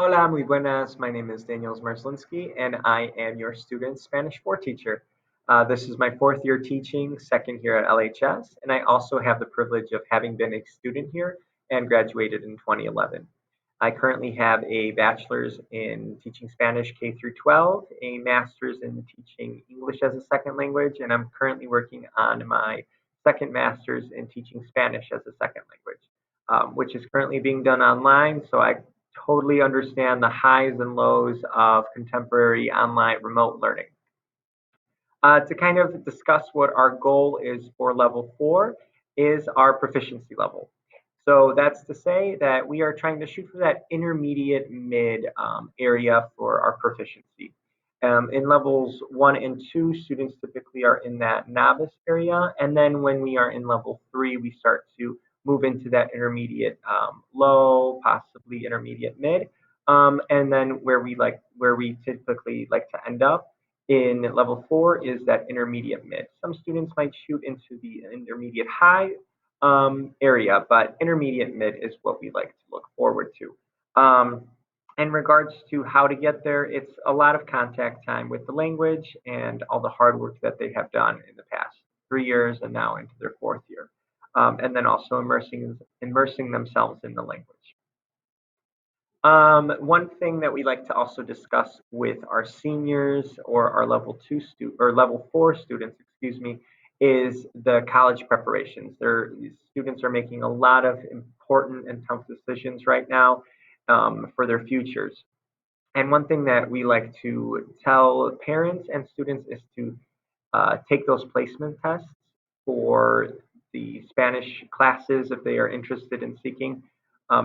Hola, muy buenas. My name is T&L Zmarzlinski, and I am your student Spanish 4 teacher. This is my fourth year teaching, second here at LHS, and I also have the privilege of having been a student here and graduated in 2011. I currently have a bachelor's in teaching Spanish K through 12, a master's in teaching English as a second language, and I'm currently working on my second master's in teaching Spanish as a second language, which is currently being done online. So I totally understand the highs and lows of contemporary online remote learning. To kind of discuss what our goal is for level 4 is our proficiency level. So that's to say that we are trying to shoot for that intermediate mid area for our proficiency. In levels 1 and 2, students typically are in that novice area, and then when we are in level 3, we start to move into that intermediate low, possibly intermediate mid, and then where we typically like to end up in level 4 is that intermediate mid. Some students might shoot into the intermediate high area, but intermediate mid is what we like to look forward to. In regards to how to get there, it's a lot of contact time with the language and all the hard work that they have done in the past 3 years and now into their fourth year. And then also immersing themselves in the language. One thing that we like to also discuss with our seniors or our level 4 students, excuse me, is the college preparations. These students are making a lot of important and tough decisions right now for their futures. And one thing that we like to tell parents and students is to take those placement tests for the Spanish classes if they are interested in seeking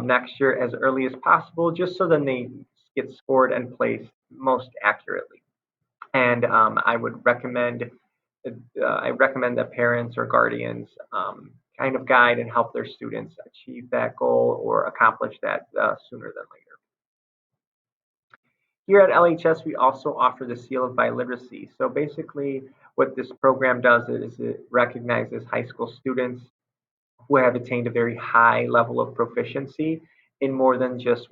next year as early as possible, just so then they get scored and placed most accurately. And I recommend that parents or guardians kind of guide and help their students achieve that goal or accomplish that sooner than later. Here at LHS, we also offer the Seal of Biliteracy. So basically, what this program does is it recognizes high school students who have attained a very high level of proficiency in more than just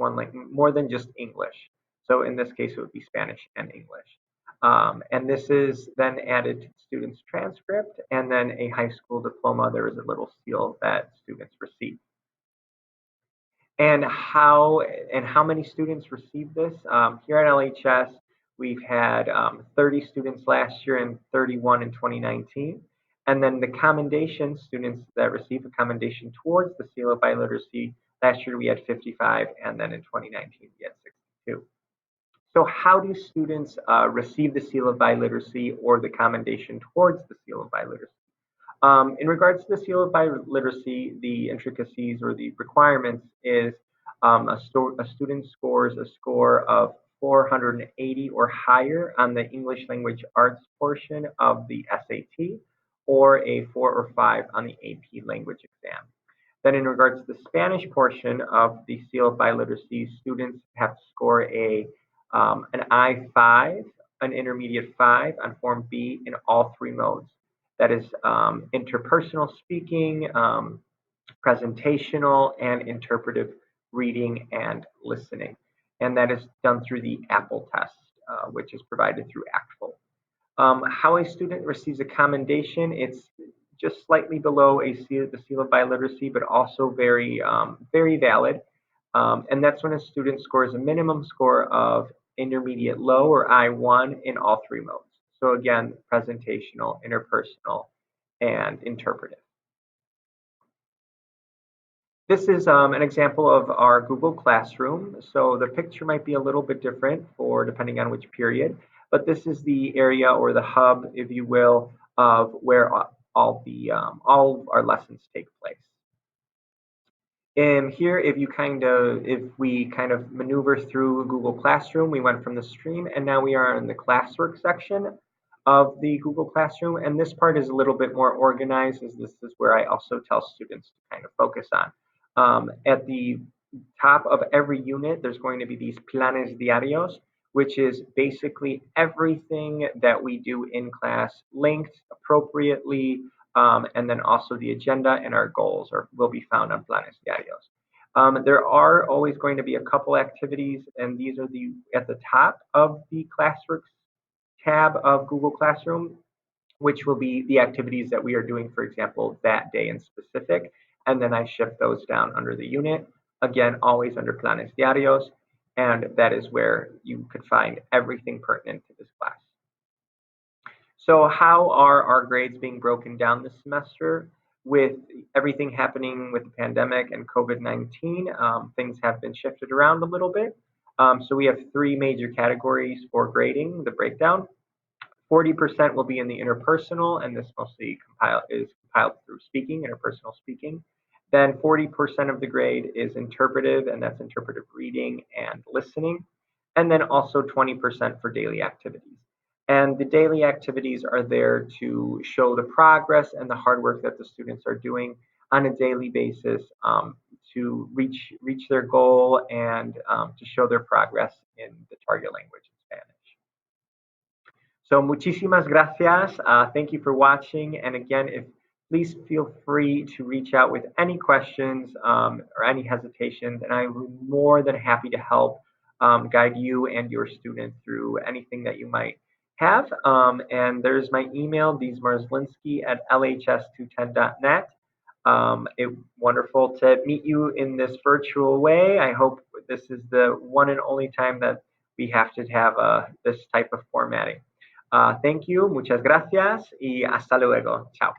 English. So in this case, it would be Spanish and English. And this is then added to the student's transcript, and then a high school diploma. There is a little seal that students receive. And how many students receive this? Here at LHS, we've had 30 students last year and 31 in 2019. And then the commendation students that receive a commendation towards the Seal of Biliteracy, last year we had 55, and then in 2019 we had 62. So how do students receive the Seal of Biliteracy or the commendation towards the Seal of Biliteracy? In regards to the Seal of Biliteracy, the intricacies or the requirements is a student scores a score of 480 or higher on the English language arts portion of the SAT, or a 4 or 5 on the AP language exam. Then in regards to the Spanish portion of the Seal of Biliteracy, students have to score an I5, an intermediate 5 on Form B in all three modes. That is interpersonal speaking, presentational, and interpretive reading and listening. And that is done through the Apple test, which is provided through ACTFL. How a student receives a commendation, it's just slightly below the Seal of Biliteracy, but also very valid. And that's when a student scores a minimum score of intermediate low or I1 in all three modes. So again, presentational, interpersonal, and interpretive. This is an example of our Google Classroom. So the picture might be a little bit different for depending on which period, but this is the area or the hub, if you will, of where all of our lessons take place. And here, if we kind of maneuver through Google Classroom, we went from the stream, and now we are in the classwork section of the Google Classroom. And this part is a little bit more organized, as this is where I also tell students to kind of focus on. At the top of every unit, there's going to be these planes diarios, which is basically everything that we do in class linked appropriately, and then also the agenda and our goals will be found on planes diarios. There are always going to be a couple activities, and these are the at the top of the Classworks tab of Google Classroom, which will be the activities that we are doing, for example, that day in specific. And then I shift those down under the unit. Again, always under Planes Diarios. And that is where you could find everything pertinent to this class. So how are our grades being broken down this semester? With everything happening with the pandemic and COVID-19, things have been shifted around a little bit. So we have three major categories for grading the breakdown. 40% will be in the interpersonal, and this mostly is compiled through speaking, interpersonal speaking. Then 40% of the grade is interpretive, and that's interpretive reading and listening. And then also 20% for daily activities. And the daily activities are there to show the progress and the hard work that the students are doing on a daily basis to reach their goal and to show their progress in the target language in Spanish. So muchísimas gracias. Thank you for watching. And again, if please feel free to reach out with any questions or any hesitations, and I'm more than happy to help guide you and your student through anything that you might have. And there's my email, dzmarzlinski@lhs210.net. It's wonderful to meet you in this virtual way. I hope this is the one and only time that we have to have this type of formatting. Thank you, muchas gracias y hasta luego. Chao.